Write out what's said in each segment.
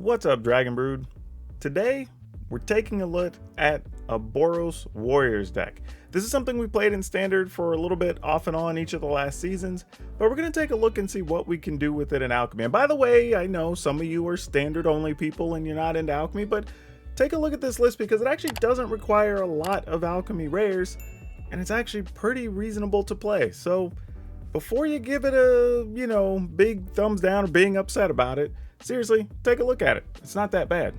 What's up, Dragon Brood? Today, we're taking a look at a Boros Warriors deck. This is something we played in Standard for a little bit off and on each of the last seasons, but we're going to take a look and see what we can do with it in Alchemy. And by the way, I know some of you are Standard only people and you're not into Alchemy, but take a look at this list because it actually doesn't require a lot of Alchemy rares, and it's actually pretty reasonable to play. So before you give it a, big thumbs down or being upset about it, seriously, take a look at it. It's not that bad.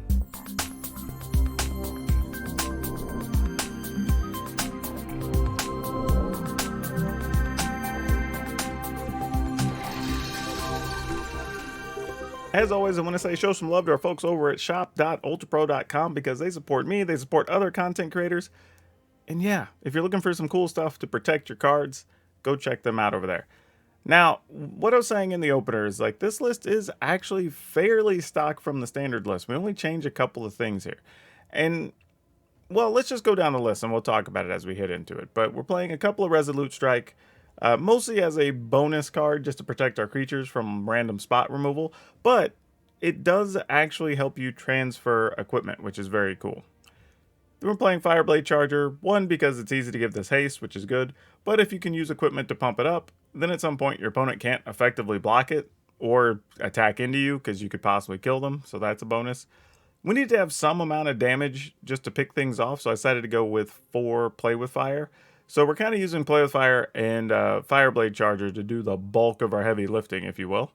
As always, I want to say show some love to our folks over at shop.ultrapro.com because they support me, they support other content creators. And yeah, if you're looking for some cool stuff to protect your cards, go check them out over there. Now, what I was saying in the opener is like this list is actually fairly stock from the Standard list. We only change a couple of things here. And, well, let's just go down the list and we'll talk about it as we hit into it. But we're playing a couple of Resolute Strike, mostly as a bonus card just to protect our creatures from random spot removal. But it does actually help you transfer equipment, which is very cool. Then we're playing Fireblade Charger, one, because it's easy to give this haste, which is good, but if you can use equipment to pump it up, then at some point your opponent can't effectively block it or attack into you because you could possibly kill them, so that's a bonus. We need to have some amount of damage just to pick things off, so I decided to go with 4 Play with Fire. So we're kind of using Play with Fire and Fireblade Charger to do the bulk of our heavy lifting, if you will.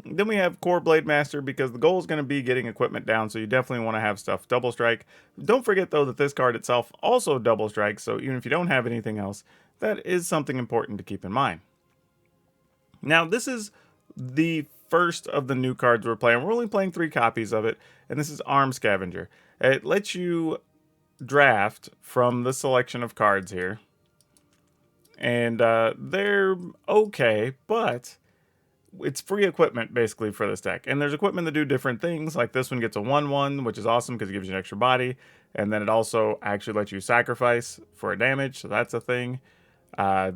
Then we have Core Blade Master because the goal is going to be getting equipment down, so you definitely want to have stuff double strike. Don't forget though that this card itself also double strikes, so even if you don't have anything else, that is something important to keep in mind. Now this is the first of the new cards we're playing. We're only playing 3 copies of it, and this is Arm Scavenger. It lets you draft from the selection of cards here, and they're okay, but it's free equipment basically for this deck, and there's equipment that do different things. Like this one gets a 1/1, which is awesome because it gives you an extra body, and then it also actually lets you sacrifice for a damage, so that's a thing.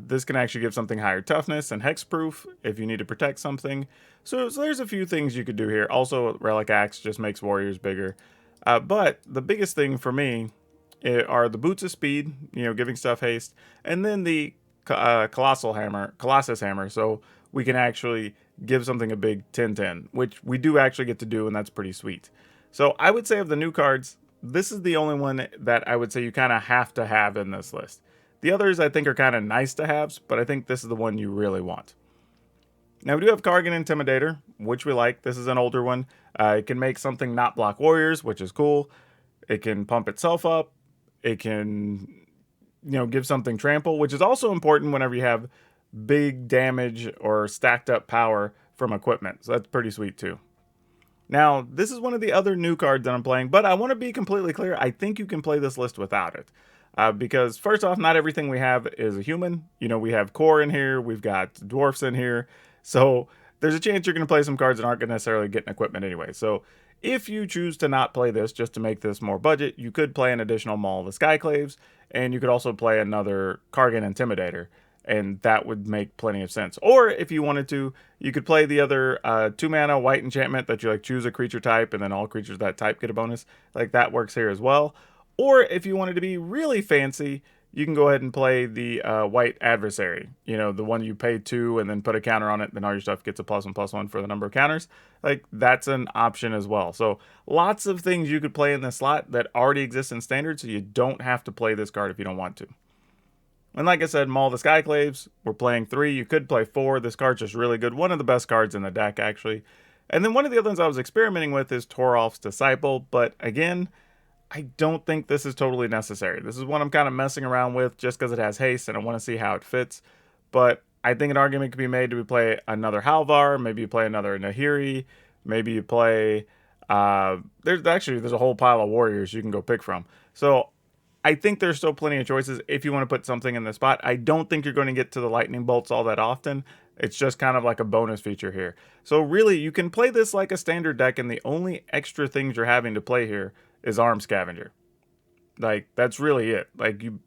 This can actually give something higher toughness and hexproof if you need to protect something. So there's a few things you could do here. Also, Relic Axe just makes warriors bigger, but the biggest thing for me are the Boots of Speed, giving stuff haste, and then the Colossus Hammer, so we can actually give something a big 10/10, which we do actually get to do, and that's pretty sweet. So I would say of the new cards, this is the only one that I would say you kind of have to have in this list. The others I think are kind of nice to haves, but I think this is the one you really want. Now we do have Kargan Intimidator, which we like. This is an older one. It can make something not block warriors, which is cool. It can pump itself up. It can, give something trample, which is also important whenever you have big damage or stacked up power from equipment. So that's pretty sweet too. Now, this is one of the other new cards that I'm playing, but I want to be completely clear. I think you can play this list without it. Because first off, not everything we have is a human. We have core in here. We've got dwarfs in here. So there's a chance you're going to play some cards that aren't going to necessarily get an equipment anyway. So if you choose to not play this just to make this more budget, you could play an additional Maul of the Skyclaves, and you could also play another Kargan Intimidator, and that would make plenty of sense. Or if you wanted to, you could play the other 2-mana white enchantment that you choose a creature type, and then all creatures of that type get a bonus. That works here as well. Or if you wanted to be really fancy, you can go ahead and play the white adversary. The one you pay 2 and then put a counter on it, then all your stuff gets a +1/+1 for the number of counters. That's an option as well. So lots of things you could play in this slot that already exist in Standard, so you don't have to play this card if you don't want to. And like I said, Maul the Skyclaves, we're playing 3. You could play 4. This card's just really good. One of the best cards in the deck, actually. And then one of the other ones I was experimenting with is Toralf's Disciple, but again, I don't think this is totally necessary. This is one I'm kind of messing around with just because it has haste and I want to see how it fits. But I think an argument could be made to play another Halvar, maybe you play another Nahiri, maybe you play... there's a whole pile of warriors you can go pick from. So I think there's still plenty of choices if you want to put something in the spot. I don't think you're going to get to the lightning bolts all that often. It's just kind of like a bonus feature here. So really, you can play this like a standard deck, and the only extra things you're having to play here is Arm Scavenger. That's really it.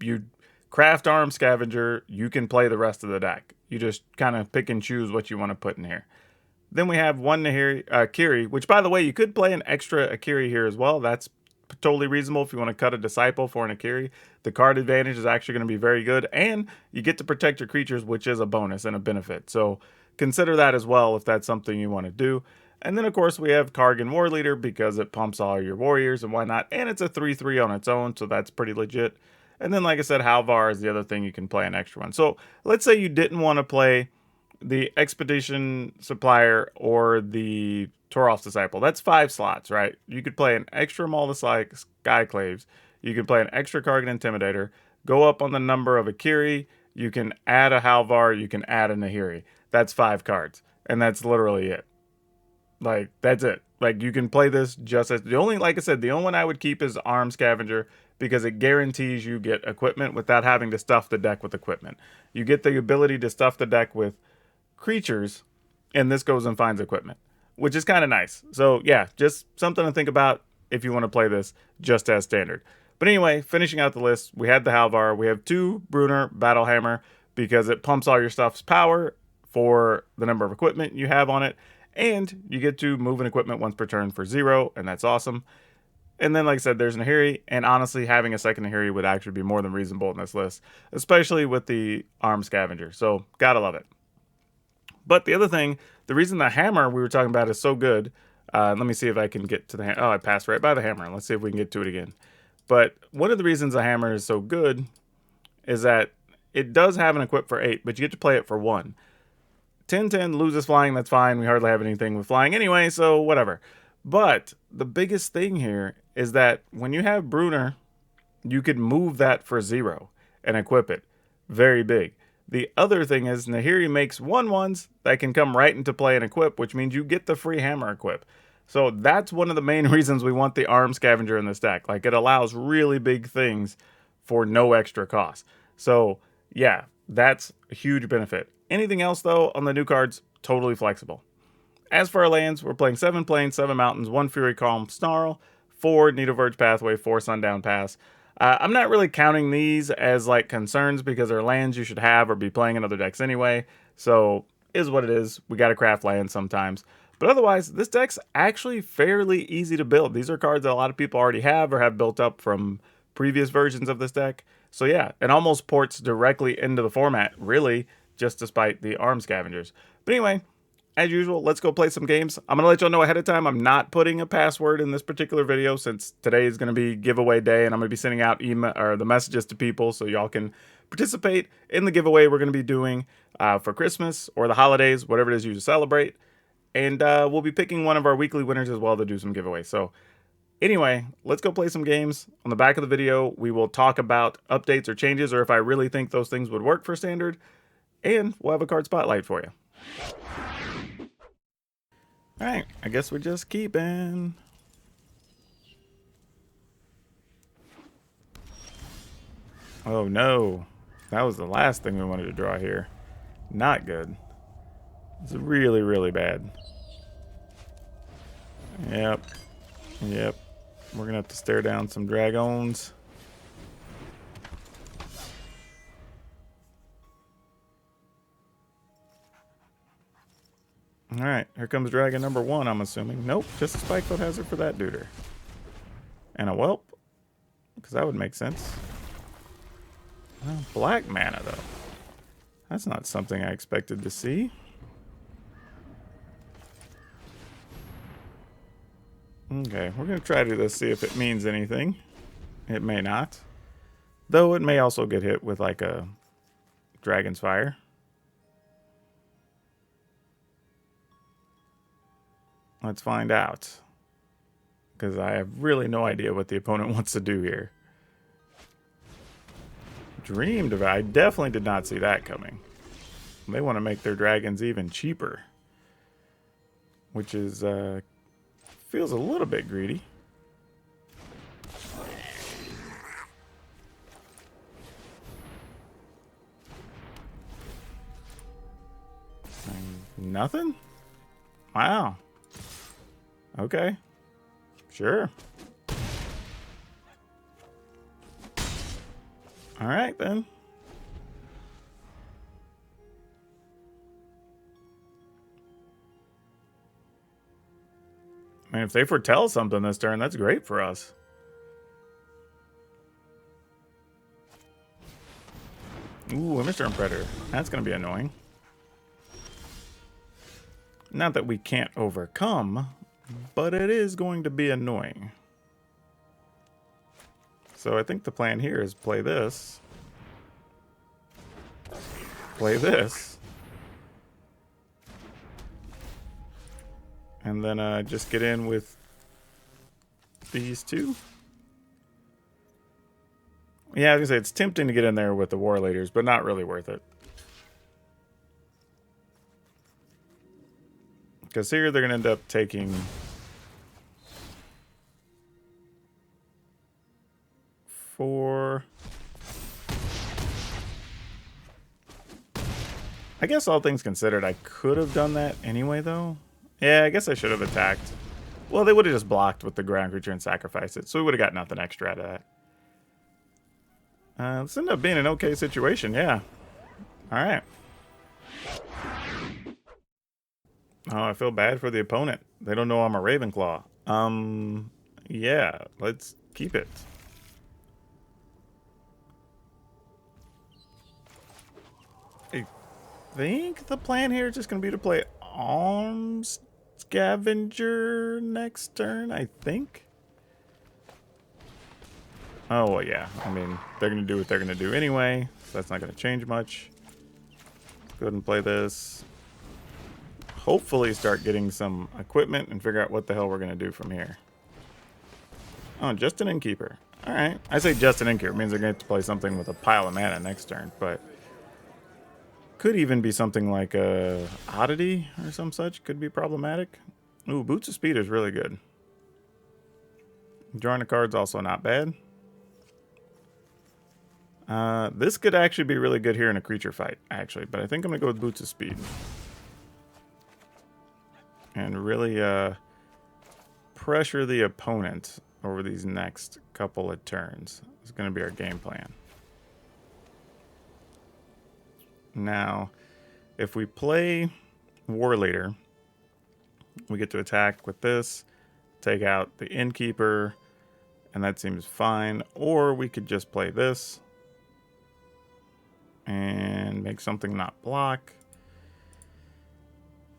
You craft Arm Scavenger, you can play the rest of the deck. You just kind of pick and choose what you want to put in here. Then we have one Kiri, which, by the way, you could play an extra Akiri here as well. That's totally reasonable if you want to cut a Disciple for an Akiri. The card advantage is actually going to be very good, and you get to protect your creatures, which is a bonus and a benefit. So consider that as well if that's something you want to do. And then, of course, we have Kargan War Leader because it pumps all your warriors and why not. And it's a 3/3 on its own, so that's pretty legit. And then, like I said, Halvar is the other thing you can play an extra one. So let's say you didn't want to play the Expedition Supplier or the Toralf's Disciple. That's 5 slots, right? You could play an extra Multus like Skyclaves. You could play an extra Kargan Intimidator. Go up on the number of Akiri. You can add a Halvar. You can add a Nahiri. That's 5 cards. And that's literally it. Like, that's it. Like, you can play this just as... The only, like I said, the only one I would keep is Arm Scavenger because it guarantees you get equipment without having to stuff the deck with equipment. You get the ability to stuff the deck with creatures, and this goes and finds equipment, which is kind of nice. So, yeah, just something to think about if you want to play this just as standard. But anyway, finishing out the list, we had the Halvar. We have 2 Brunner Battlehammer because it pumps all your stuff's power for the number of equipment you have on it. And you get to move an equipment once per turn for 0, and that's awesome. And then, like I said, there's Nahiri, and honestly, having a second Nahiri would actually be more than reasonable in this list, especially with the Arm Scavenger. So, gotta love it. But the other thing, the reason the hammer we were talking about is so good, let me see if I can get to the hammer. Oh, I passed right by the hammer. Let's see if we can get to it again. But one of the reasons the hammer is so good is that it does have an equip for 8, but you get to play it for 1. 10/10 loses flying, that's fine. We hardly have anything with flying anyway, so whatever. But the biggest thing here is that when you have Brunner, you could move that for 0 and equip it. Very big. The other thing is Nahiri makes 1/1s that can come right into play and equip, which means you get the free hammer equip. So that's one of the main reasons we want the Arm Scavenger in this deck. Like, it allows really big things for no extra cost. So yeah, that's a huge benefit. Anything else, though, on the new cards, totally flexible. As for our lands, we're playing 7 Plains, 7 Mountains, 1 Fury Calm Snarl, 4 Needleverge Pathway, 4 Sundown Pass. I'm not really counting these as like concerns because they're lands you should have or be playing in other decks anyway. So, is what it is. We got to craft lands sometimes. But otherwise, this deck's actually fairly easy to build. These are cards that a lot of people already have or have built up from previous versions of this deck. So yeah, it almost ports directly into the format, really, just despite the Arm Scavengers. But anyway, as usual, let's go play some games. I'm going to let y'all know ahead of time, I'm not putting a password in this particular video since today is going to be giveaway day, and I'm going to be sending out email or the messages to people so y'all can participate in the giveaway we're going to be doing for Christmas or the holidays, whatever it is you celebrate. And we'll be picking one of our weekly winners as well to do some giveaways. So anyway, let's go play some games. On the back of the video, we will talk about updates or changes, or if I really think those things would work for standard, and we'll have a card spotlight for you. Alright, I guess we're just keeping. Oh no, that was the last thing we wanted to draw here. Not good. It's really, really bad. Yep. We're gonna have to stare down some dragons. Alright, here comes dragon number 1, I'm assuming. Nope, just a Spikefoot Hazard for that duder. And a Whelp, because that would make sense. Black mana, though. That's not something I expected to see. Okay, we're going to try to do this, see if it means anything. It may not. Though it may also get hit with like a Dragon's Fire. Let's find out. Because I have really no idea what the opponent wants to do here. Dreamed of it. I definitely did not see that coming. They want to make their dragons even cheaper. Which is, feels a little bit greedy. Nothing? Wow. Okay. Sure. Alright then. I mean, if they foretell something this turn, that's great for us. Ooh, a Mr. Predator. That's going to be annoying. Not that we can't overcome, but it is going to be annoying. So I think the plan here is play this. Play this. And then just get in with these two. Yeah, I was going to say, it's tempting to get in there with the War Leaders, but not really worth it. Because here they're going to end up taking 4. I guess all things considered, I could have done that anyway, though. Yeah, I guess I should have attacked. Well, they would have just blocked with the ground creature and sacrificed it, so we would have got nothing extra out of that. This ended up being an okay situation, yeah. Alright. Oh, I feel bad for the opponent. They don't know I'm a Ravenclaw. Yeah, let's keep it. I think the plan here is just going to be to play Alms Scavenger next turn, I think. Oh, well, yeah. I mean, they're going to do what they're going to do anyway, so that's not going to change much. Go ahead and play this. Hopefully start getting some equipment and figure out what the hell we're going to do from here. Oh, just an Innkeeper. Alright. I say just an Innkeeper. It means they're going to have to play something with a pile of mana next turn, but could even be something like a Oddity or some such. Could be problematic. Ooh, Boots of Speed is really good. Drawing a card's also not bad. This could actually be really good here in a creature fight, actually, but I think I'm going to go with Boots of Speed. And really pressure the opponent over these next couple of turns. It's going to be our game plan. Now, if we play War Leader, we get to attack with this, take out the Innkeeper, and that seems fine. Or we could just play this and make something not block.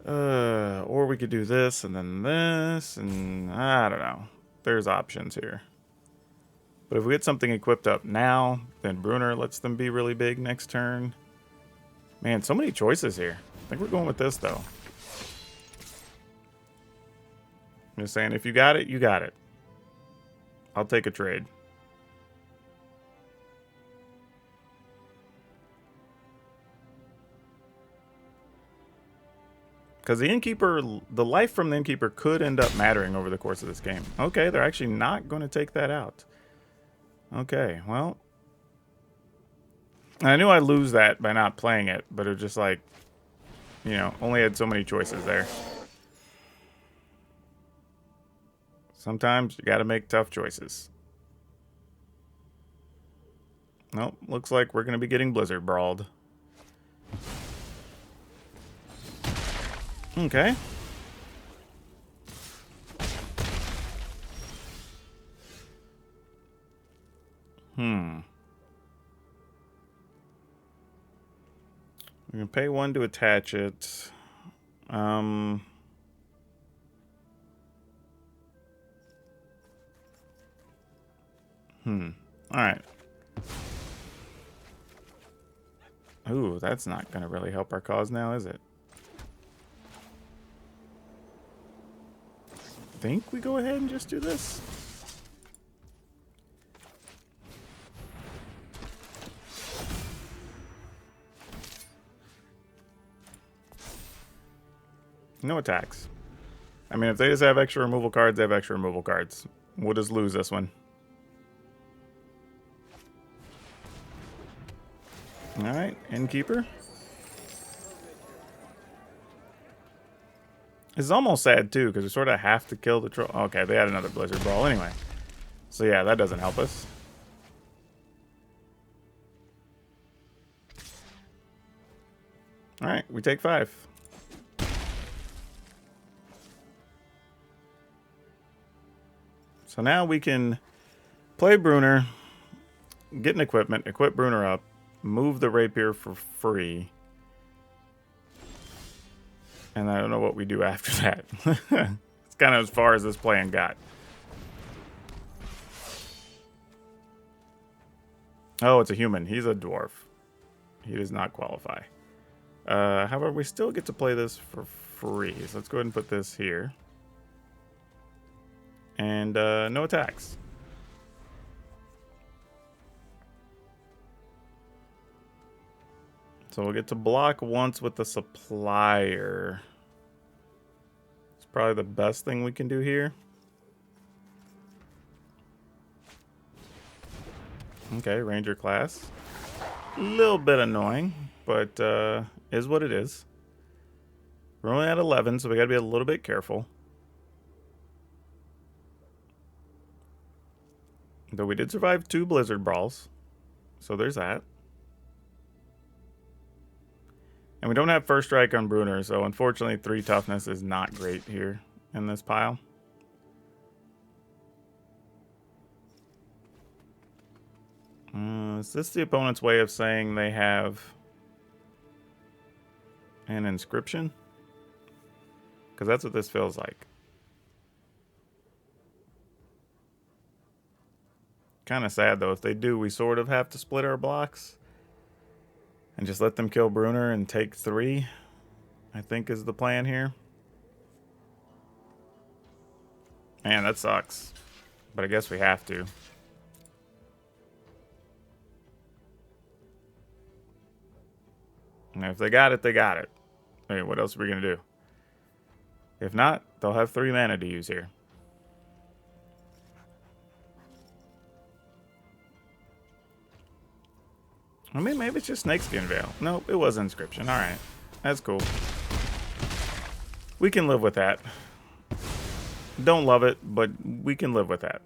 Or we could do this and then this, and I don't know. There's options here. But if we get something equipped up now, then Brunner lets them be really big next turn. Man, so many choices here. I think we're going with this, though. I'm just saying, if you got it, you got it. I'll take a trade. Because the Innkeeper, the life from the Innkeeper could end up mattering over the course of this game. Okay, they're actually not going to take that out. Okay, well. I knew I'd lose that by not playing it, but it was just like, you know, only had so many choices there. Sometimes you got to make tough choices. Nope, looks like we're going to be getting Blizzard Brawled. Okay. We can pay 1 to attach it. Alright. Ooh, that's not going to really help our cause now, is it? Think we go ahead and just do this? No attacks. I mean, if they just have extra removal cards, they have extra removal cards. We'll just lose this one. Alright, Innkeeper. It's almost sad, too, because we sort of have to kill the troll. Okay, they had another Blizzard Brawl anyway. So yeah, that doesn't help us. Alright, we take 5. So now we can play Bruner, get an equipment, equip Bruner up, move the rapier for free. And I don't know what we do after that. It's kind of as far as this plan got. Oh, it's a human. He's a dwarf. He does not qualify. However, we still get to play this for free. So let's go ahead and put this here. And no attacks. So we'll get to block once with the supplier. It's probably the best thing we can do here. Okay, Ranger class. A little bit annoying, but is what it is. We're only at 11, so we got to be a little bit careful. Though we did survive 2 Blizzard Brawls, so there's that. And we don't have First Strike on Bruner, so unfortunately 3 toughness is not great here in this pile. Is this the opponent's way of saying they have an inscription? Because that's what this feels like. Kind of sad though. If they do, we sort of have to split our blocks and just let them kill Bruner and take 3, I think is the plan here. Man, that sucks. But I guess we have to. And if they got it, they got it. I mean, what else are we going to do? If not, they'll have 3 mana to use here. I mean, maybe it's just Snakeskin Veil. Nope, it was Inscription. Alright. That's cool. We can live with that. Don't love it, but we can live with that.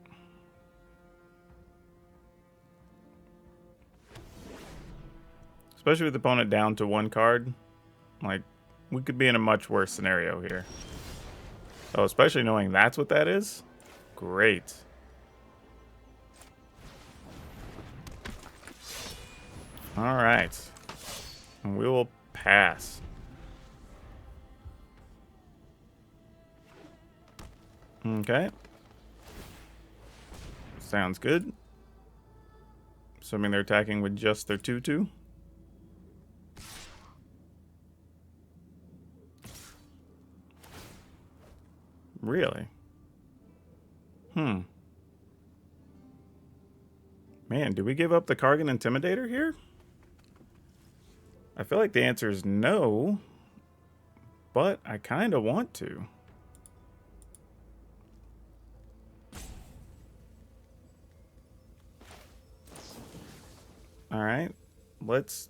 Especially with the opponent down to 1 card. Like, we could be in a much worse scenario here. Oh, especially knowing that's what that is? Great. Alright. And we will pass. Okay. Sounds good. Assuming they're attacking with just their 2/2. Really? Man, do we give up the Kargan Intimidator here? I feel like the answer is no, but I kind of want to. All right, let's...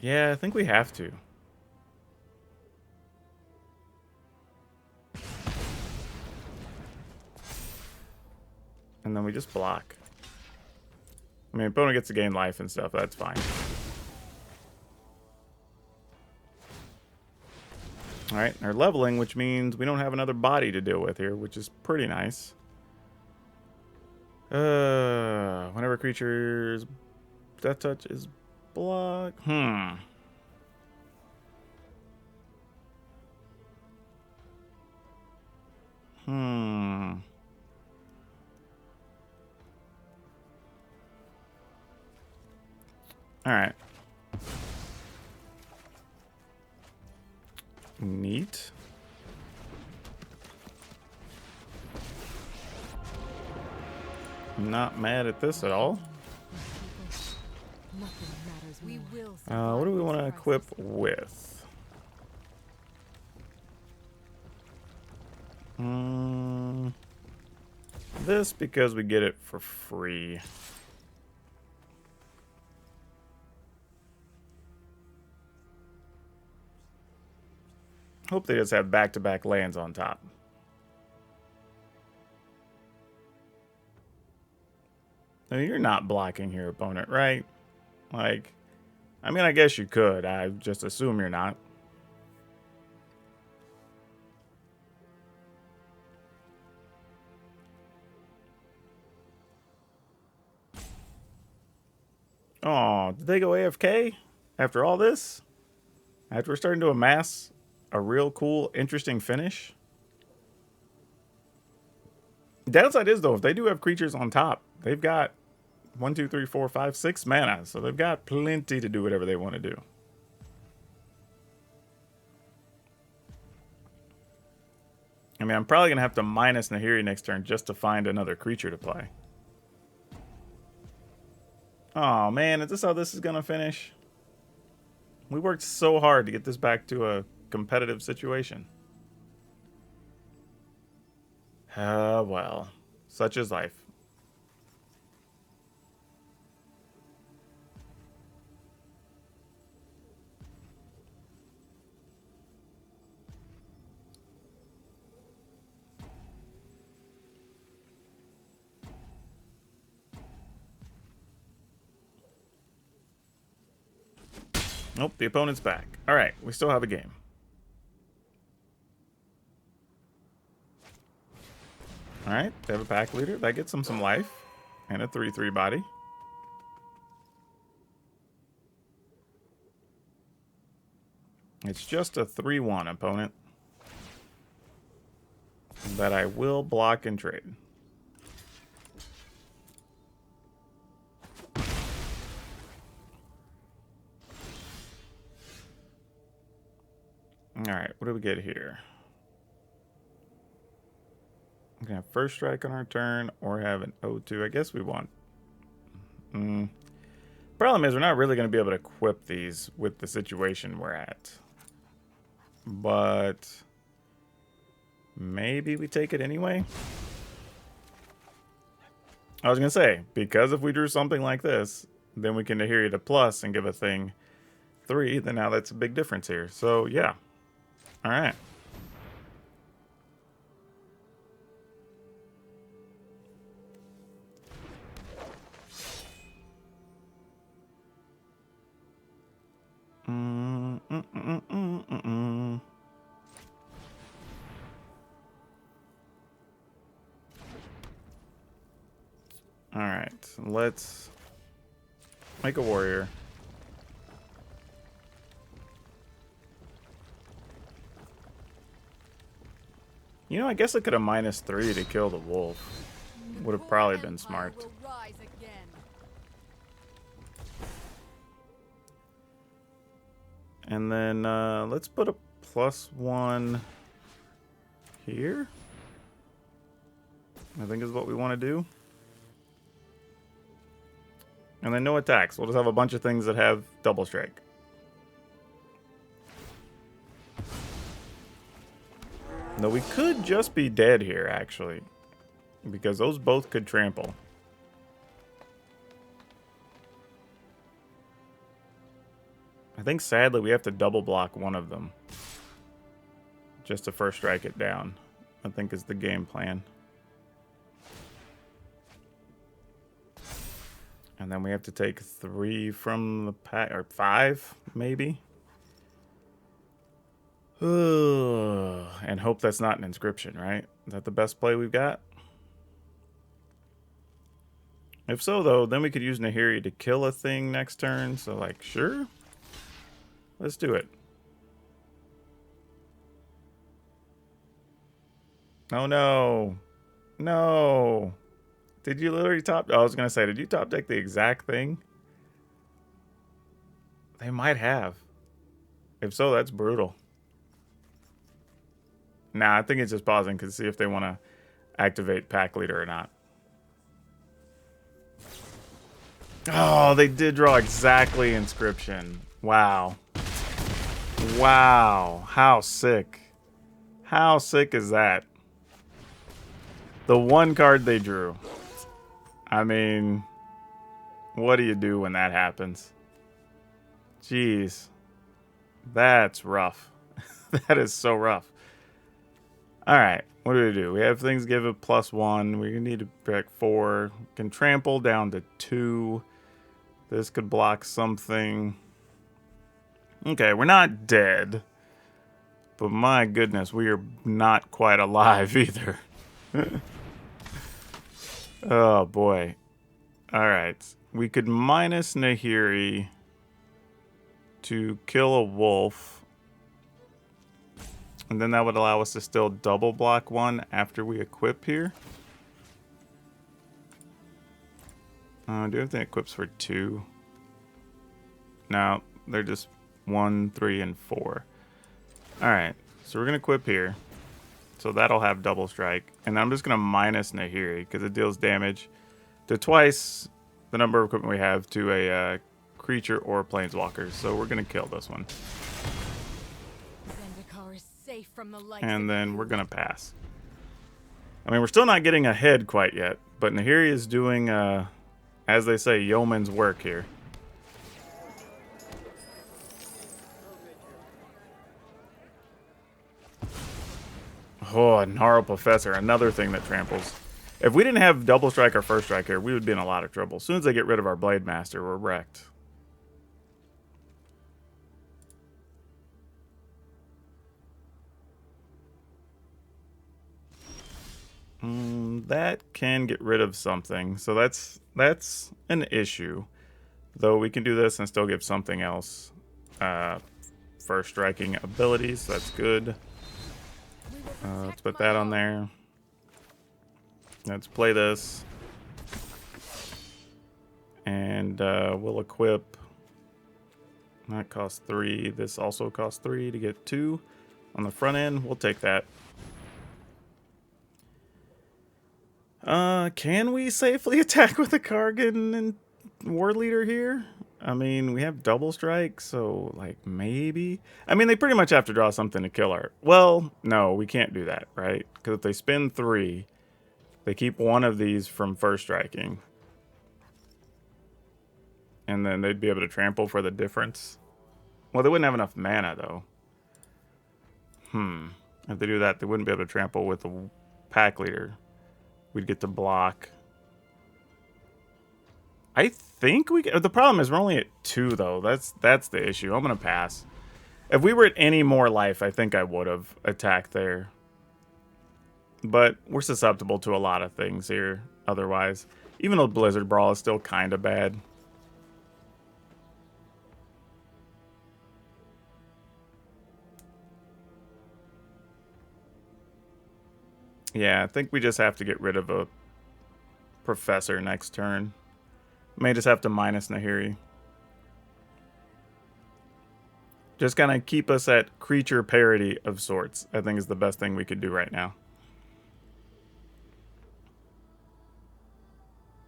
Yeah, I think we have to. And then we just block. I mean, opponent gets to gain life and stuff, that's fine. Alright, they're leveling, which means we don't have another body to deal with here, which is pretty nice. Whenever creature's death touch is blocked. Alright. Neat. Not mad at this at all. What do we want to equip with? This because we get it for free. Hope they just have back-to-back lands on top. I mean, you're not blocking your opponent, right? Like, I mean, I guess you could. I just assume you're not. Oh, did they go AFK after all this? After we're starting to amass a real cool, interesting finish? Downside is, though, if they do have creatures on top, they've got 1, 2, 3, 4, 5, 6 mana, so they've got plenty to do whatever they want to do. I mean, I'm probably going to have to minus Nahiri next turn just to find another creature to play. Oh, man, is this how this is going to finish? We worked so hard to get this back to a competitive situation. Well, such is life. Nope, the opponent's back. All right, we still have a game. All right, they have a pack leader. That gets them some life and a 3/3 body. It's just a 3/1 opponent that I will block and trade. All right, what do we get here? We can have first strike on our turn or have an 0/2. I guess we want... Problem is we're not really going to be able to equip these with the situation we're at. But maybe we take it anyway? I was going to say, because if we drew something like this, then we can Nahiri the plus and give a thing 3, then now that's a big difference here. So, yeah. All right. All right, let's make a warrior. You know, I guess I could have -3 to kill the wolf. Would have probably been smart. And then let's put a +1 here. I think is what we want to do. And then no attacks. We'll just have a bunch of things that have double strike. No, we could just be dead here, actually. Because those both could trample. I think, sadly, we have to double block one of them. Just to first strike it down, I think is the game plan. And then we have to take 3 from the pack, or 5, maybe. And hope that's not an inscription, right? Is that the best play we've got? If so, though, then we could use Nahiri to kill a thing next turn. So, like, sure. Let's do it. Oh, no. No. Did you literally top... Oh, I was going to say, did you top deck the exact thing? They might have. If so, that's brutal. Nah, I think it's just pausing to see if they want to activate pack leader or not. Oh, they did draw exactly inscription. Wow. Wow. How sick. How sick is that? The one card they drew. I mean, what do you do when that happens? Jeez. That's rough. That is so rough. Alright, what do? We have things give a +1. We need to pick 4. Can trample down to 2. This could block something. Okay, we're not dead. But my goodness, we are not quite alive either. Oh boy. Alright. we could minus Nahiri to kill a wolf. And then that would allow us to still double block one after we equip here. Do everything equips for 2. No, they're just 1, 3, and 4. Alright, so we're going to equip here. So that'll have double strike. And I'm just going to minus Nahiri because it deals damage to twice the number of equipment we have to a creature or planeswalker. So we're going to kill this one. And then we're going to pass. I mean, we're still not getting ahead quite yet. But Nahiri is doing, as they say, yeoman's work here. Oh, Gnarl Professor, another thing that tramples. If we didn't have double strike or first strike here, we would be in a lot of trouble. As soon as they get rid of our Blade Master, we're wrecked. That can get rid of something, so that's an issue. Though we can do this and still give something else first striking abilities, so that's good. Let's put that on there. Let's play this. And we'll equip. That costs 3. This also costs 3 to get 2 on the front end. We'll take that. Can we safely attack with a Kargan and War Leader here? I mean, we have double strike, so, like, maybe. I mean, they pretty much have to draw something to kill our... Well, no, we can't do that, right? Because if they spend 3, they keep one of these from first striking. And then they'd be able to trample for the difference. Well, they wouldn't have enough mana, though. If they do that, they wouldn't be able to trample with the pack leader. We'd get to block. I think we... The problem is we're only at 2, though. That's the issue. I'm going to pass. If we were at any more life, I think I would have attacked there. But we're susceptible to a lot of things here otherwise. Even though Blizzard Brawl is still kind of bad. Yeah, I think we just have to get rid of a Professor next turn. May just have to minus Nahiri. Just kind of keep us at creature parity of sorts, I think is the best thing we could do right now.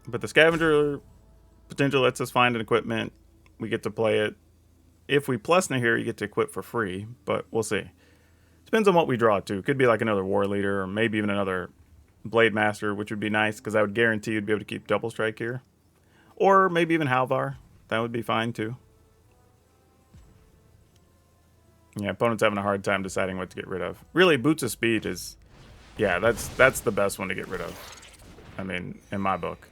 But the Scavenger potential lets us find an equipment. We get to play it. If we plus Nahiri, you get to equip for free, but we'll see. Depends on what we draw, too. Could be like another War Leader, or maybe even another Blade Master, which would be nice, because I would guarantee you'd be able to keep double strike here. Or maybe even Halvar. That would be fine, too. Yeah, opponent's having a hard time deciding what to get rid of. Really, Boots of Speed is... Yeah, that's the best one to get rid of. I mean, in my book.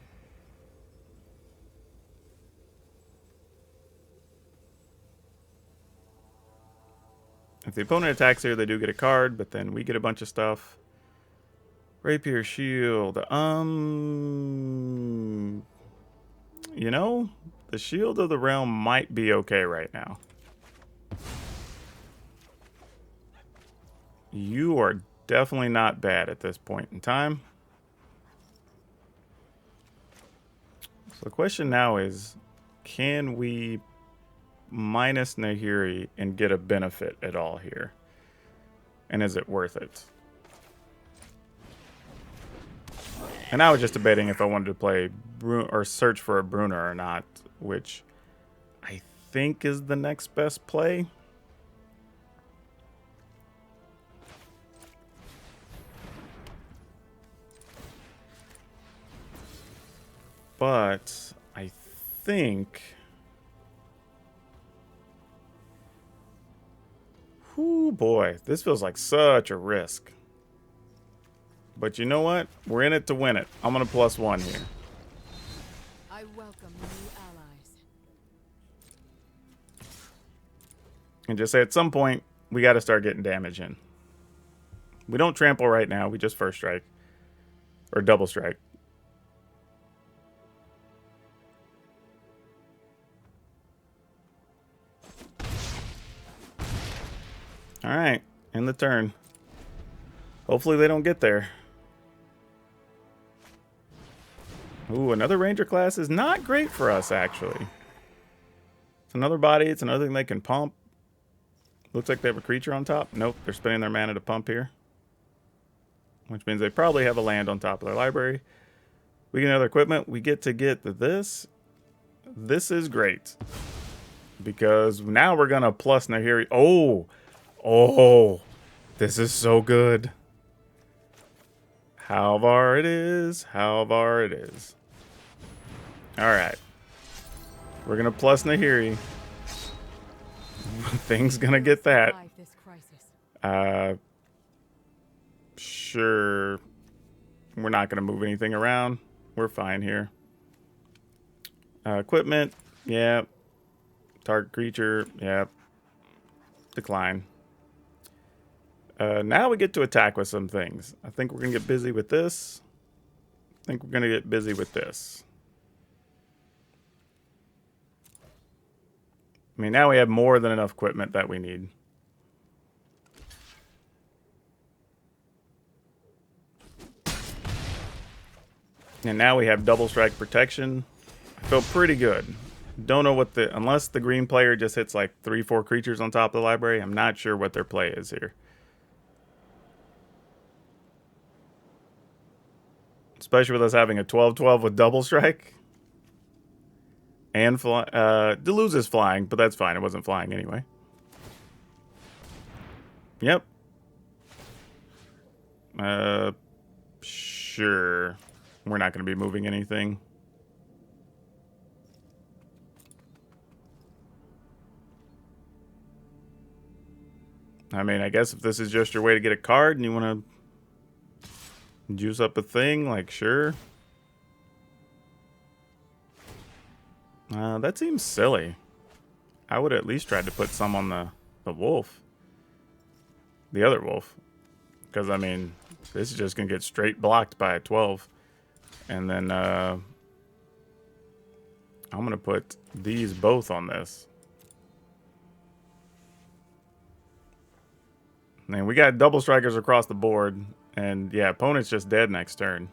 If the opponent attacks here, they do get a card, but then we get a bunch of stuff. Rapier Shield. You know, the Shield of the Realm might be okay right now. You are definitely not bad at this point in time. So the question now is, can we minus Nahiri and get a benefit at all here? And is it worth it? And I was just debating if I wanted to play or search for a Bruner or not, which I think is the next best play. But I think... Whoo, boy, this feels like such a risk. But you know what? We're in it to win it. I'm going to +1 here. I welcome new allies. And just say at some point, we got to start getting damage in. We don't trample right now. We just first strike. Or double strike. Alright, in the turn. Hopefully they don't get there. Ooh, another ranger class is not great for us, actually. It's another body. It's another thing they can pump. Looks like they have a creature on top. Nope, they're spending their mana to pump here. Which means they probably have a land on top of their library. We get another equipment. We get to get this. This is great. Because now we're going to plus Nahiri. Oh! Oh! This is so good. Halvar it is. Halvar it is. Alright. We're going to plus Nahiri. Thing's going to get that. Sure. We're not going to move anything around. We're fine here. Equipment. Yeah. Target creature. Yeah. Decline. Now we get to attack with some things. I think we're going to get busy with this. I think we're going to get busy with this. I mean, now we have more than enough equipment that we need. And now we have double strike protection. I feel pretty good. Don't know what the... Unless the green player just hits like 3-4 creatures on top of the library, I'm not sure what their play is here. Especially with us having a 12-12 with double strike. And Deluz is flying, but that's fine. It wasn't flying anyway. Yep. Sure. We're not going to be moving anything. I mean, I guess if this is just your way to get a card and you want to juice up a thing, like, sure. That seems silly. I would at least try to put some on the wolf. The other wolf. Because, I mean, this is just going to get straight blocked by a 12. And then, I'm going to put these both on this. And we got double strikers across the board. And, yeah, opponent's just dead next turn.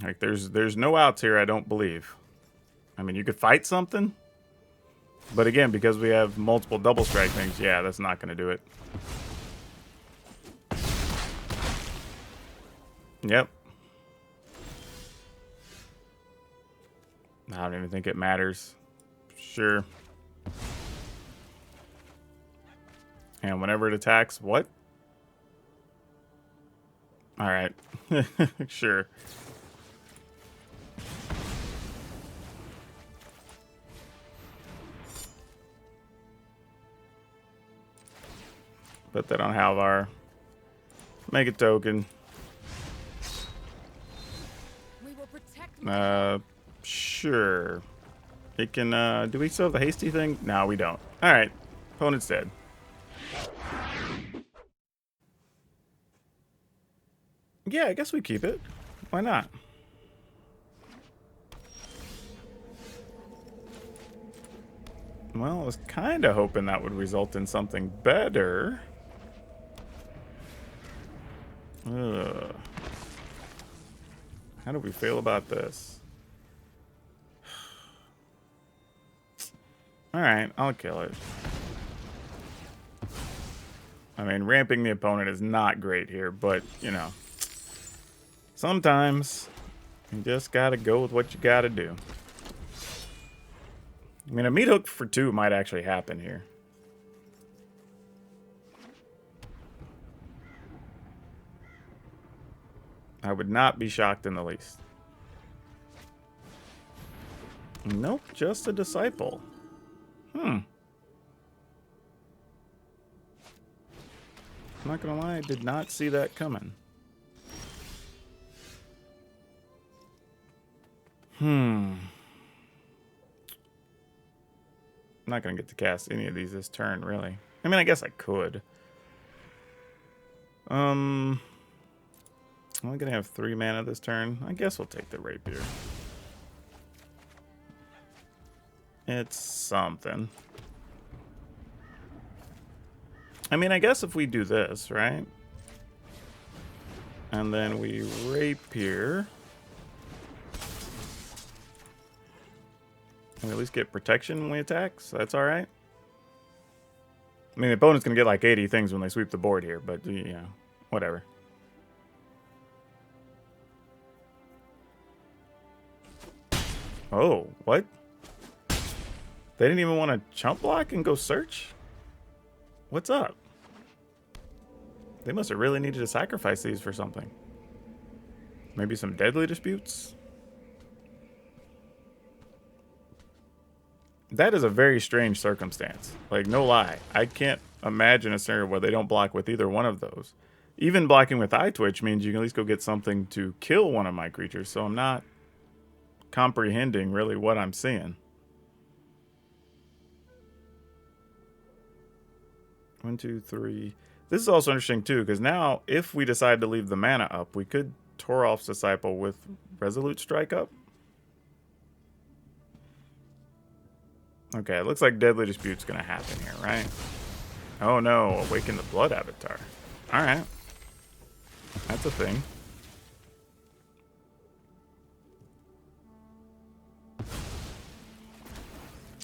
Like, there's no outs here, I don't believe. I mean, you could fight something. But again, because we have multiple double strike things, yeah, that's not going to do it. Yep. I don't even think it matters. Sure. And whenever it attacks, what? Alright. Sure. Put that on Halvar. Make a token. Sure. It can, do we still have the hasty thing? No, we don't. Alright. Opponent's dead. Yeah, I guess we keep it. Why not? Well, I was kind of hoping that would result in something better. Ugh. How do we feel about this? Alright, I'll kill it. I mean, ramping the opponent is not great here, but, you know. Sometimes, you just gotta go with what you gotta do. I mean, a meat hook for 2 might actually happen here. I would not be shocked in the least. Nope, just a disciple. I'm not gonna lie, I did not see that coming. I'm not gonna get to cast any of these this turn, really. I mean, I guess I could. I'm only gonna have 3 mana this turn. I guess we'll take the rapier. It's something. I mean, I guess if we do this, right? And then we rapier. We at least get protection when we attack, so that's alright. I mean, the opponent's going to get like 80 things when they sweep the board here, but, you know, whatever. Oh, what? They didn't even want to chump block and go search? What's up? They must have really needed to sacrifice these for something. Maybe some deadly disputes? That is a very strange circumstance. Like, no lie. I can't imagine a scenario where they don't block with either one of those. Even blocking with Eye Twitch means you can at least go get something to kill one of my creatures, so I'm not comprehending really what I'm seeing. 1, 2, 3. This is also interesting too, because now if we decide to leave the mana up, we could Toralf's Disciple with Resolute Strike up. Okay, it looks like Deadly Dispute's gonna happen here, right? Oh no, Awaken the Blood Avatar. Alright. That's a thing.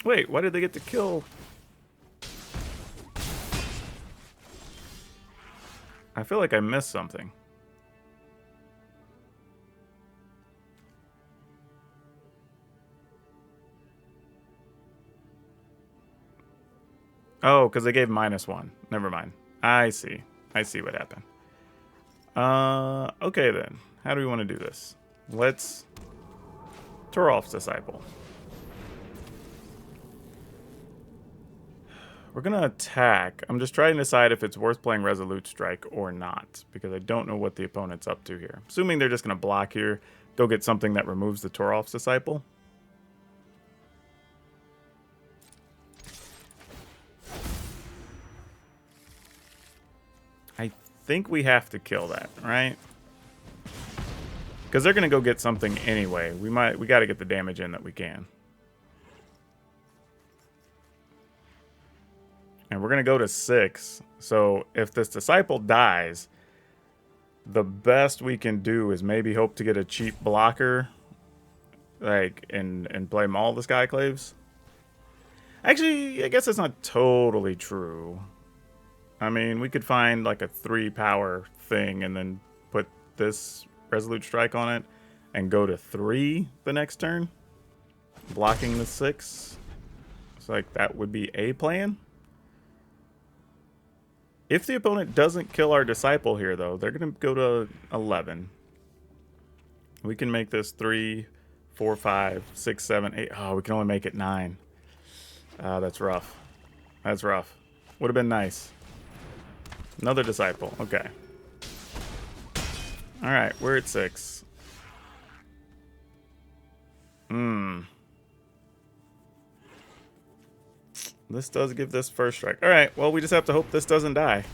Wait, why did they get to kill? I feel like I missed something. Oh, because they gave -1. Never mind. I see. I see what happened. Okay then. How do we want to do this? Let's Toralf's Disciple. We're going to attack. I'm just trying to decide if it's worth playing Resolute Strike or not, because I don't know what the opponent's up to here. Assuming they're just going to block here, go get something that removes the Toralf's Disciple. I think we have to kill that, right? Because they're going to go get something anyway. We got to get the damage in that we can. And we're going to go to 6. So if this Disciple dies, the best we can do is maybe hope to get a cheap blocker, like, and play Maul the Skyclaves. Actually, I guess that's not totally true. I mean, we could find like a 3-power thing and then put this Resolute Strike on it and go to 3 the next turn, blocking the 6. So like that would be a plan. If the opponent doesn't kill our Disciple here, though, they're going to go to 11. We can make this 3, 4, 5, 6, 7, 8. Oh, we can only make it 9. That's rough. That's rough. Would have been nice. Another Disciple. Okay. Alright, we're at 6. This does give this first strike. Alright, well, we just have to hope this doesn't die.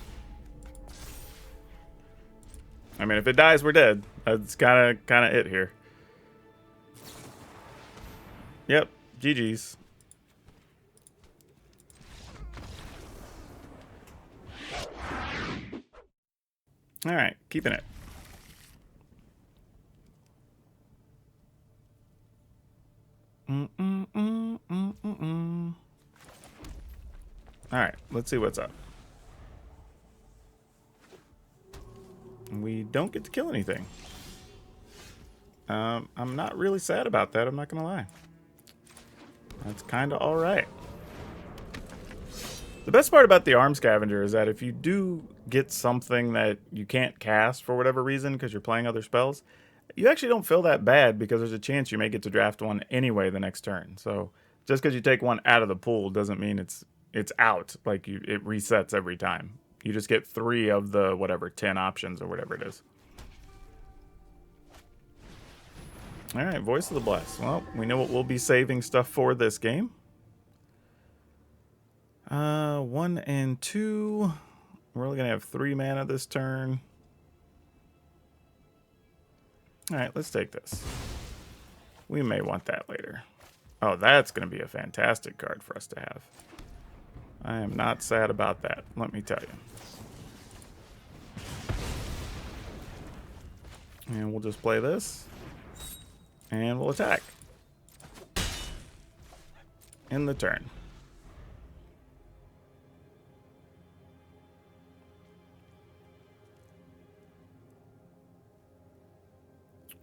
I mean, if it dies, we're dead. That's kind of it here. Yep, GG's. Alright, keeping it. Alright, let's see what's up. We don't get to kill anything. I'm not really sad about that, I'm not gonna lie. That's kind of alright. The best part about the Arm Scavenger is that if you do get something that you can't cast for whatever reason because you're playing other spells, you actually don't feel that bad because there's a chance you may get to draft one anyway the next turn. So just because you take one out of the pool doesn't mean it's out. Like it resets every time. You just get 3 of the whatever 10 options or whatever it is. All right, Voice of the Blessed. Well, we know what we'll be saving stuff for this game. 1 and 2. We're only gonna have 3 mana this turn. All right, let's take this. We may want that later. Oh, that's going to be a fantastic card for us to have. I am not sad about that, let me tell you. And we'll just play this. And we'll attack. In the turn.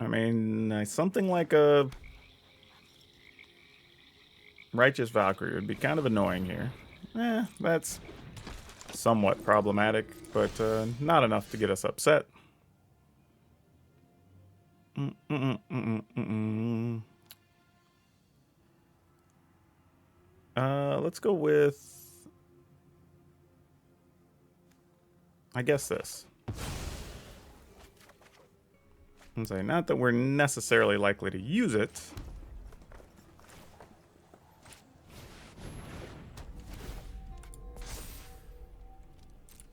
I mean, something like a Righteous Valkyrie would be kind of annoying here. That's somewhat problematic, but not enough to get us upset. Let's go with, I guess this. And say, not that we're necessarily likely to use it.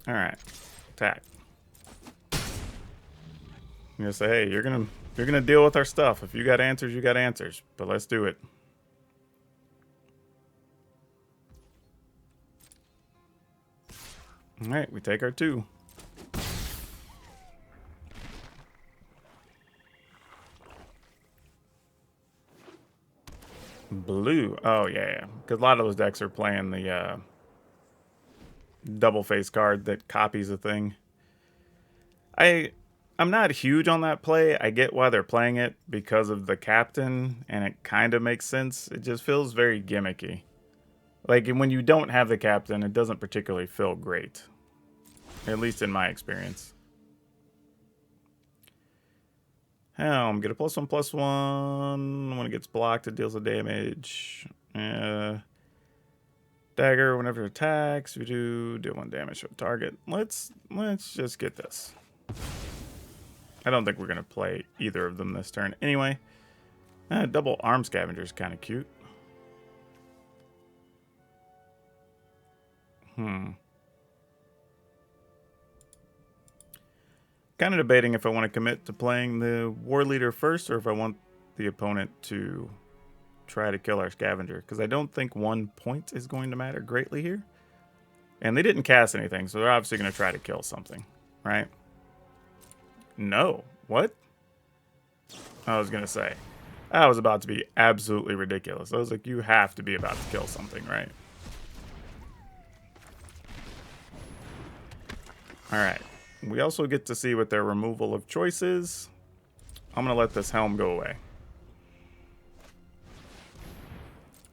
All right, attack. I'm gonna say, hey, you're gonna deal with our stuff. If you got answers, you got answers. But let's do it. All right, we take our 2. Blue. Oh yeah, because a lot of those decks are playing the double face card that copies a thing. I'm not huge on that play. I get why they're playing it because of the captain, and it kind of makes sense. It just feels very gimmicky. Like, when you don't have the captain, it doesn't particularly feel great. At least in my experience. Helm, get a +1/+1. When it gets blocked, it deals the damage. Dagger, whenever it attacks, we deal 1 damage to a target. Let's just get this. I don't think we're going to play either of them this turn. Anyway, double arm scavenger is kind of cute. Kind of debating if I want to commit to playing the war leader first or if I want the opponent to try to kill our scavenger, because I don't think 1 point is going to matter greatly here. And they didn't cast anything, so they're obviously going to try to kill something, right? No. What? I was going to say. That was about to be absolutely ridiculous. I was like, you have to be about to kill something, right? Alright. We also get to see what their removal of choice is. I'm going to let this helm go away.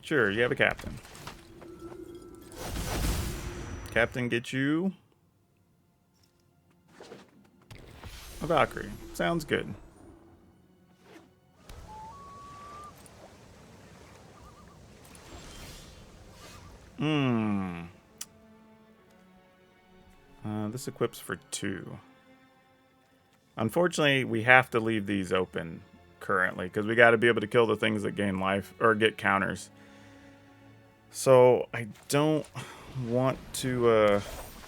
Sure, you have a captain. Captain gets you a Valkyrie. Sounds good. This equips for 2. Unfortunately, we have to leave these open currently because we got to be able to kill the things that gain life or get counters. So I don't want to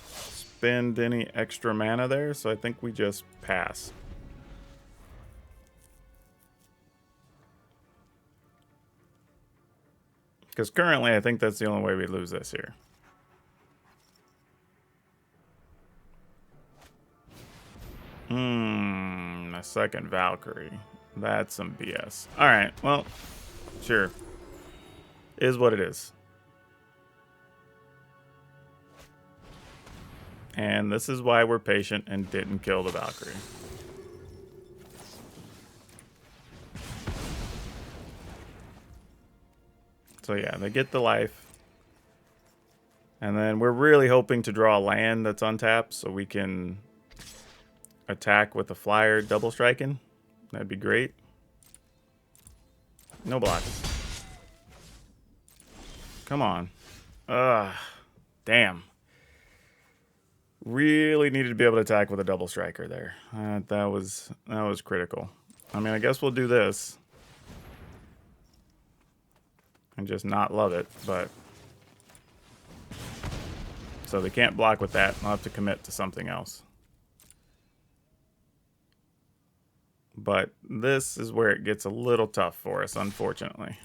spend any extra mana there, so I think we just pass. Because currently I think that's the only way we lose this here. A second Valkyrie. That's some BS. Alright, well, sure. Is what it is. And this is why we're patient and didn't kill the Valkyrie. So yeah, they get the life. And then we're really hoping to draw a land that's untapped so we can attack with the flyer double striking. That'd be great. No blocks. Come on. Damn. Really needed to be able to attack with a double striker there. That was critical. I mean, I guess we'll do this. And just not love it, but... So they can't block with that. I'll have to commit to something else. But this is where it gets a little tough for us, unfortunately.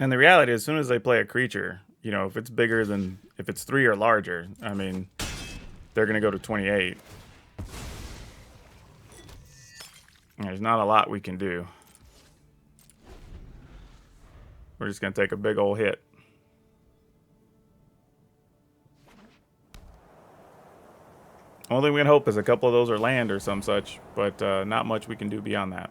And the reality is, as soon as they play a creature, you know, if it's bigger than, if it's 3 or larger, I mean, they're going to go to 28. There's not a lot we can do. We're just going to take a big old hit. Only thing we can hope is a couple of those are land or some such, but not much we can do beyond that.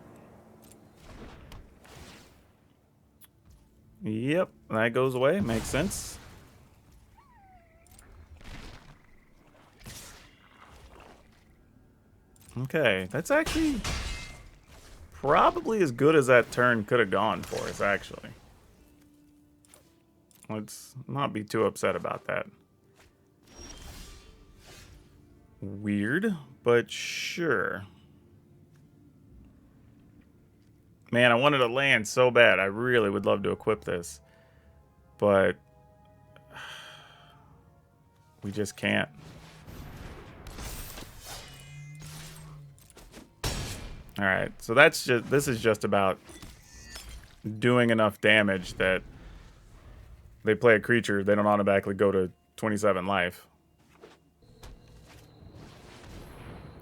Yep, that goes away. Makes sense. Okay, that's actually probably as good as that turn could have gone for us, actually. Let's not be too upset about that. Weird, but sure. Man, I wanted to land so bad. I really would love to equip this. But we just can't. Alright, so that's just, this is just about doing enough damage that they play a creature, they don't automatically go to 27 life.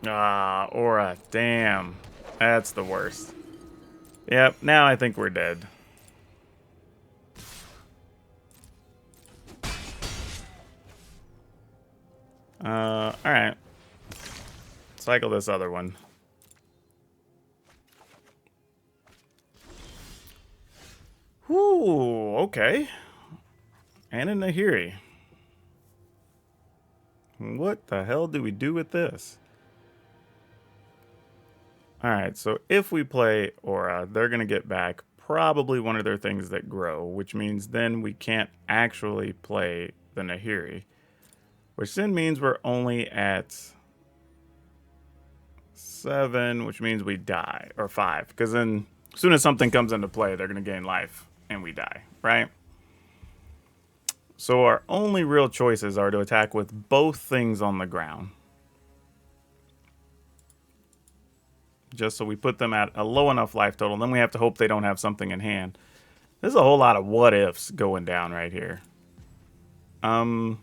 Ah, Aura, damn. That's the worst. Yep, now I think we're dead. Alright. Cycle this other one. Whoo, okay. And a Nahiri. What the hell do we do with this? Alright, so if we play Aura, they're going to get back probably one of their things that grow, which means then we can't actually play the Nahiri. Which then means we're only at 7, which means we die, or 5. Because then, as soon as something comes into play, they're going to gain life, and we die, right? So our only real choices are to attack with both things on the ground. Just so we put them at a low enough life total. Then we have to hope they don't have something in hand. There's a whole lot of what ifs going down right here. And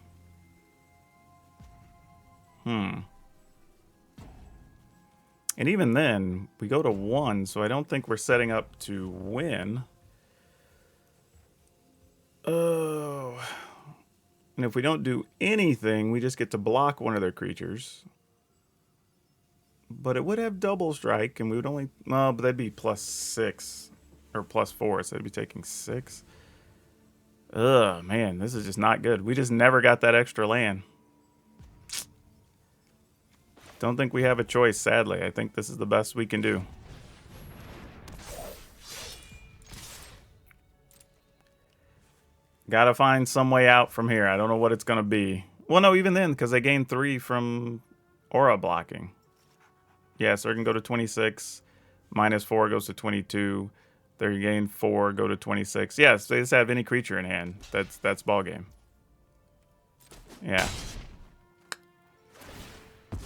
even then, we go to 1, so I don't think we're setting up to win. Oh. And if we don't do anything, we just get to block one of their creatures. But it would have double strike, and we would only... Well, but that'd be +6. Or +4, so they'd be taking 6. Ugh, man, this is just not good. We just never got that extra land. Don't think we have a choice, sadly. I think this is the best we can do. Gotta find some way out from here. I don't know what it's gonna be. Well, no, even then, because they gained 3 from aura blocking. Yeah, so they're gonna go to 26. -4 goes to 22. They gain 4, go to 26. Yes, they just have any creature in hand. That's ball game. Yeah.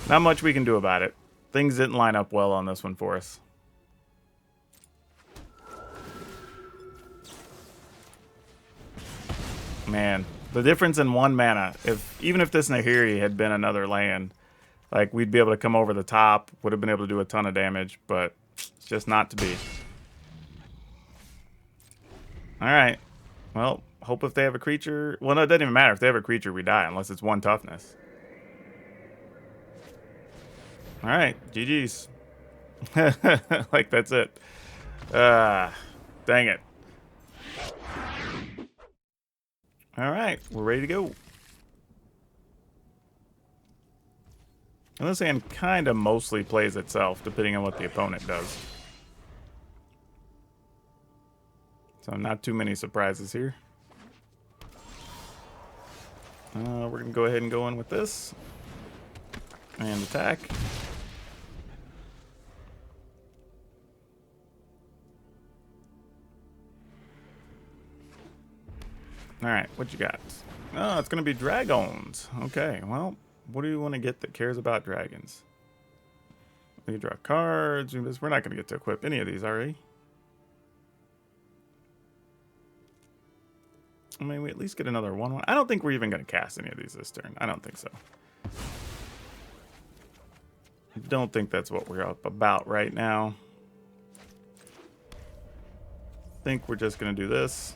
Not much we can do about it. Things didn't line up well on this one for us. Man, the difference in 1 mana. Even if this Nahiri had been another land, like we'd be able to come over the top, would have been able to do a ton of damage, but it's just not to be. Alright. Well, hope if they have a creature... Well, no, it doesn't even matter. If they have a creature, we die, unless it's 1 toughness. Alright, GG's. Like, that's it. Dang it. Alright, we're ready to go. And this hand kind of mostly plays itself, depending on what the opponent does. So not too many surprises here. We're going to go ahead and go in with this. And attack. Alright, what you got? Oh, it's going to be dragons. Okay, well, what do you want to get that cares about dragons? We can draw cards. We're not going to get to equip any of these, are we? I mean, we at least get another 1/1. I don't think we're even going to cast any of these this turn. I don't think so. I don't think that's what we're up about right now. I think we're just going to do this.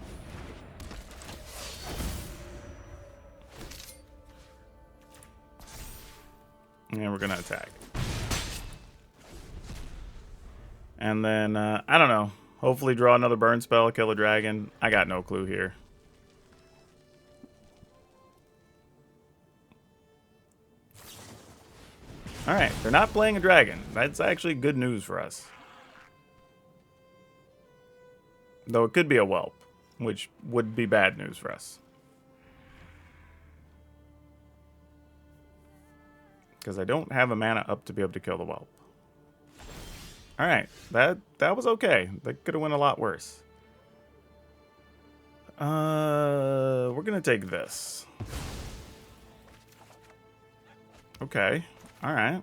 And we're going to attack. And then, I don't know. Hopefully draw another burn spell, kill a dragon. I got no clue here. Alright, they're not playing a dragon. That's actually good news for us. Though it could be a whelp, which would be bad news for us. Because I don't have a mana up to be able to kill the whelp. Alright, that was okay. That could have went a lot worse. We're going to take this. Okay, alright.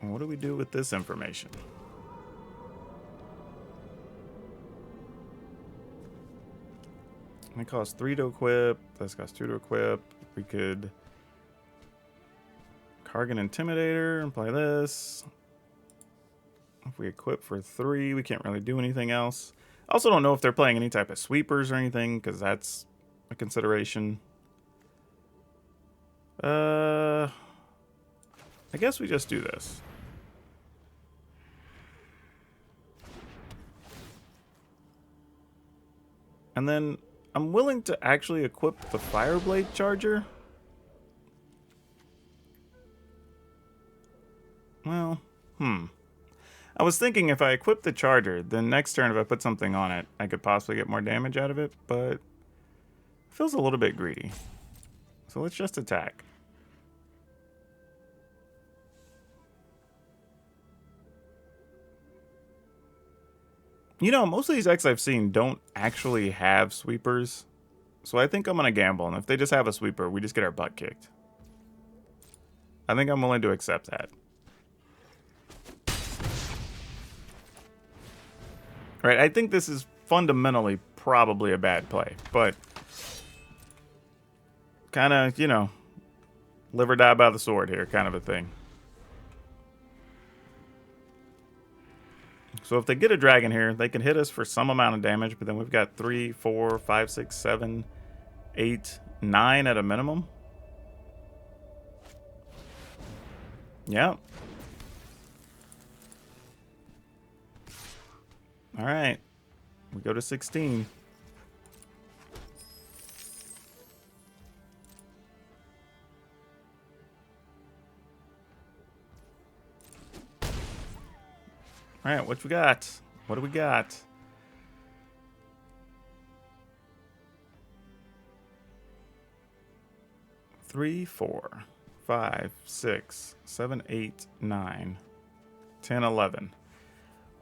What do we do with this information? It costs 3 to equip. This costs 2 to equip. We could Kargan Intimidator and play this. If we equip for 3, we can't really do anything else. I also don't know if they're playing any type of sweepers or anything, because that's a consideration. I guess we just do this. And then I'm willing to actually equip the Fireblade Charger. Well, I was thinking if I equip the Charger, then next turn if I put something on it, I could possibly get more damage out of it, but it feels a little bit greedy. So let's just attack. You know, most of these decks I've seen don't actually have sweepers. So I think I'm going to gamble. And if they just have a sweeper, we just get our butt kicked. I think I'm willing to accept that. Right, I think this is fundamentally probably a bad play. But kind of, you know, live or die by the sword here kind of a thing. So if they get a dragon here, they can hit us for some amount of damage, but then we've got 3, 4, 5, 6, 7, 8, 9 at a minimum. Yeah. All right. We go to 16. All right, what we got? What do we got? Three, 4, 5, 6, 7, 8, 9, 10, 11.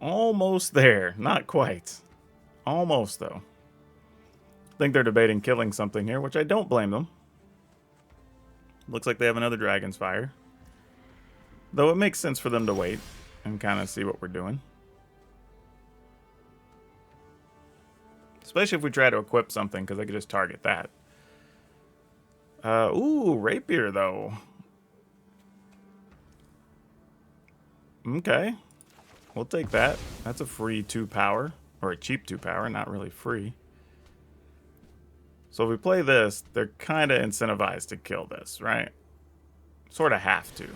Almost there. Not quite. Almost, though. I think they're debating killing something here, which I don't blame them. Looks like they have another Dragon's Fire. Though it makes sense for them to wait and kind of see what we're doing. Especially if we try to equip something, because I could just target that. Ooh, Rapier, though. Okay. We'll take that. That's a free 2 power. Or a cheap 2 power, not really free. So if we play this, they're kind of incentivized to kill this, right? Sort of have to.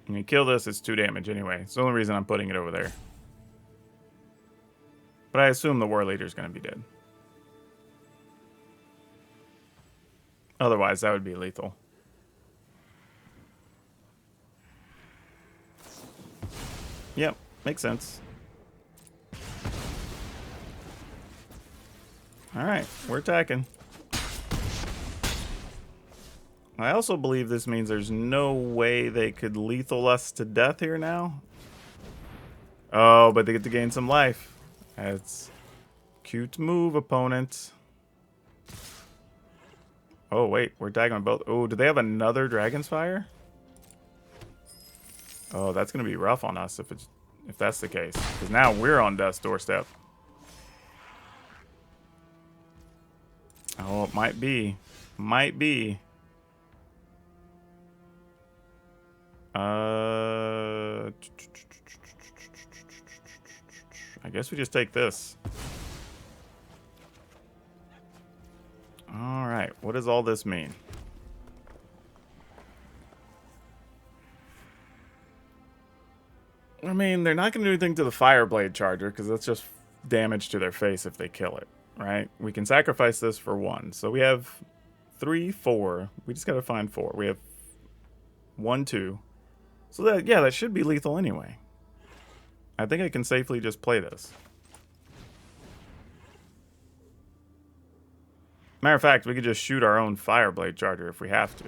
When you kill this, it's 2 damage anyway. It's the only reason I'm putting it over there. But I assume the War Leader's going to be dead. Otherwise, that would be lethal. Yep, makes sense. Alright, we're attacking. I also believe this means there's no way they could lethal us to death here now. Oh, but they get to gain some life. That's cute move, opponent. Oh, wait. We're tagging both. Oh, do they have another Dragon's Fire? Oh, that's going to be rough on us if that's the case. Because now we're on death's doorstep. Oh, it might be. Might be. I guess we just take this. All right. What does all this mean? I mean, they're not going to do anything to the Fireblade Charger because that's just damage to their face if they kill it, right? We can sacrifice this for 1. So we have 3, 4. We just got to find 4. We have 1, 2. So that, yeah, that should be lethal anyway. I think I can safely just play this. Matter of fact, we could just shoot our own Fireblade Charger if we have to.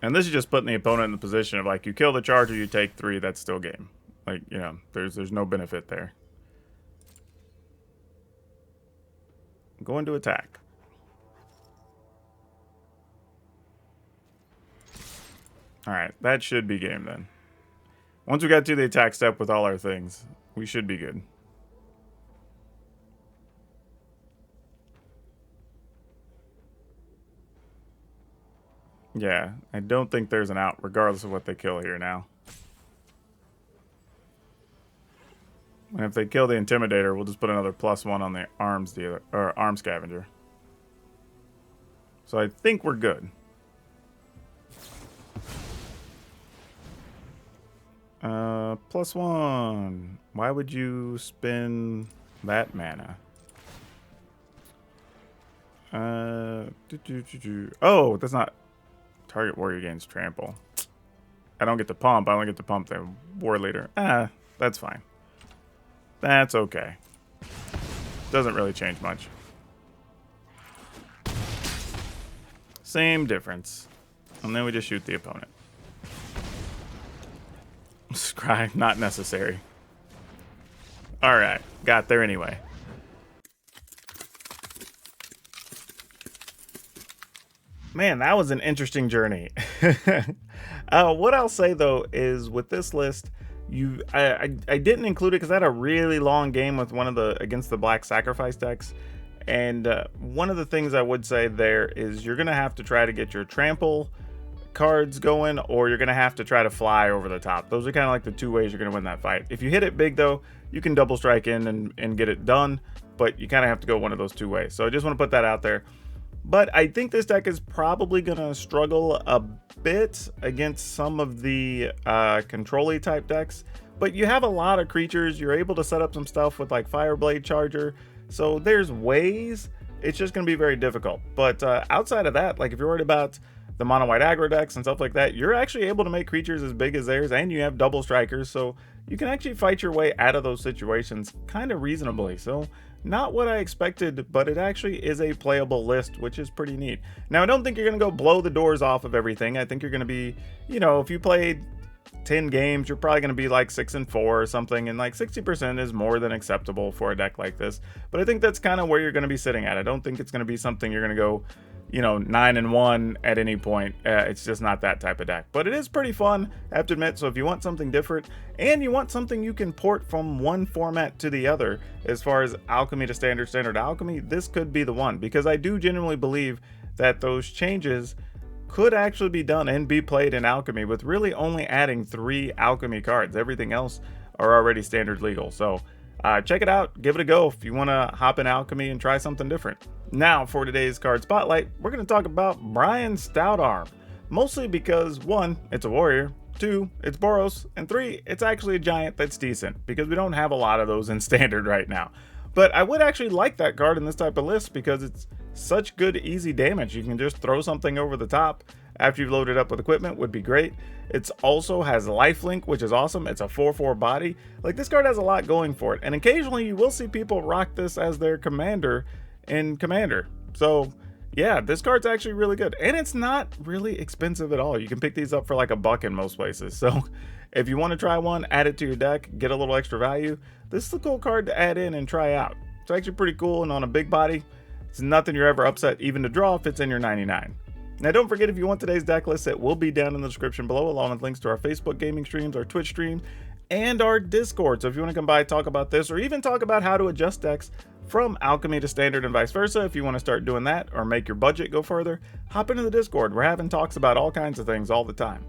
And this is just putting the opponent in the position of, like, you kill the Charger, you take 3, that's still game. Like, you know, there's no benefit there. Going to attack. Alright, that should be game then. Once we got to the attack step with all our things, we should be good. Yeah, I don't think there's an out, regardless of what they kill here now. And if they kill the Intimidator, we'll just put another +1 on the arms dealer or arm scavenger. So I think we're good. +1. Why would you spend that mana? Oh, that's not. Target warrior gains trample. I don't get to pump. I only get to pump the war leader. That's fine. That's okay. Doesn't really change much. Same difference. And then we just shoot the opponent. Scry, not necessary. Alright, got there anyway. Man, that was an interesting journey. What I'll say though is with this list, I didn't include it because I had a really long game with against the Black Sacrifice decks, and one of the things I would say there is you're gonna have to try to get your trample cards going, or you're gonna have to try to fly over the top. Those are kind of like the 2 ways you're gonna win that fight. If you hit it big though, you can double strike in and get it done, but you kind of have to go one of those 2 ways. So I just want to put that out there. But I think this deck is probably going to struggle a bit against some of the control-y type decks. But you have a lot of creatures. You're able to set up some stuff with like Fireblade Charger. So there's ways. It's just going to be very difficult. But outside of that, like if you're worried about the mono white aggro decks and stuff like that, you're actually able to make creatures as big as theirs, and you have double strikers. So you can actually fight your way out of those situations kind of reasonably. So not what I expected, but it actually is a playable list, which is pretty neat. Now, I don't think you're going to go blow the doors off of everything. I think you're going to be, you know, if you played 10 games, you're probably going to be like 6-4 or something, and like 60% is more than acceptable for a deck like this. But I think that's kind of where you're going to be sitting at. I don't think it's going to be something you're going to go, you know, 9-1 at any point. It's just not that type of deck, but it is pretty fun, I have to admit. So if you want something different and you want something you can port from one format to the other, as far as Alchemy to Standard, Standard to Alchemy, this could be the one, because I do genuinely believe that those changes could actually be done and be played in Alchemy with really only adding 3 Alchemy cards. Everything else are already standard legal. So check it out, give it a go if you want to hop in Alchemy and try something different. Now for today's card spotlight, we're going to talk about Brian Stoutarm. Mostly because 1, it's a warrior, 2, it's Boros, and 3, it's actually a giant that's decent, because we don't have a lot of those in standard right now. But I would actually like that card in this type of list because it's such good easy damage. You can just throw something over the top after you've loaded up with equipment, would be great. It also has lifelink, which is awesome. It's a 4/4 body. Like, this card has a lot going for it, and occasionally you will see people rock this as their commander in Commander. So yeah, this card's actually really good, and it's not really expensive at all. You can pick these up for like $1 in most places. So if you want to try one, add it to your deck, get a little extra value, this is a cool card to add in and try out. It's actually pretty cool, and on a big body, it's nothing you're ever upset even to draw if it's in your 99. Now don't forget, if you want today's deck list, it will be down in the description below, along with links to our Facebook gaming streams, our Twitch stream, and our Discord. So if you want to come by, talk about this, or even talk about how to adjust decks from Alchemy to Standard and vice versa, if you want to start doing that or make your budget go further, hop into the Discord. We're having talks about all kinds of things all the time.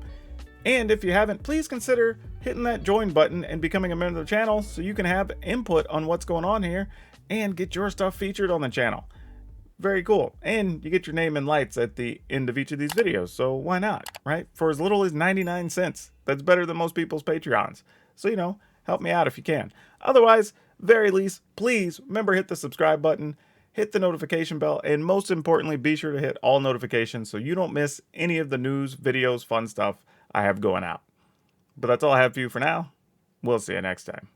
And if you haven't, please consider hitting that join button and becoming a member of the channel so you can have input on what's going on here and get your stuff featured on the channel. Very cool. And you get your name in lights at the end of each of these videos, so why not, right? For as little as 99 cents. That's better than most people's Patreons. So, you know, help me out if you can. Otherwise, very least, please remember, hit the subscribe button, hit the notification bell, and most importantly, be sure to hit all notifications so you don't miss any of the news, videos, fun stuff I have going out. But that's all I have for you for now. We'll see you next time.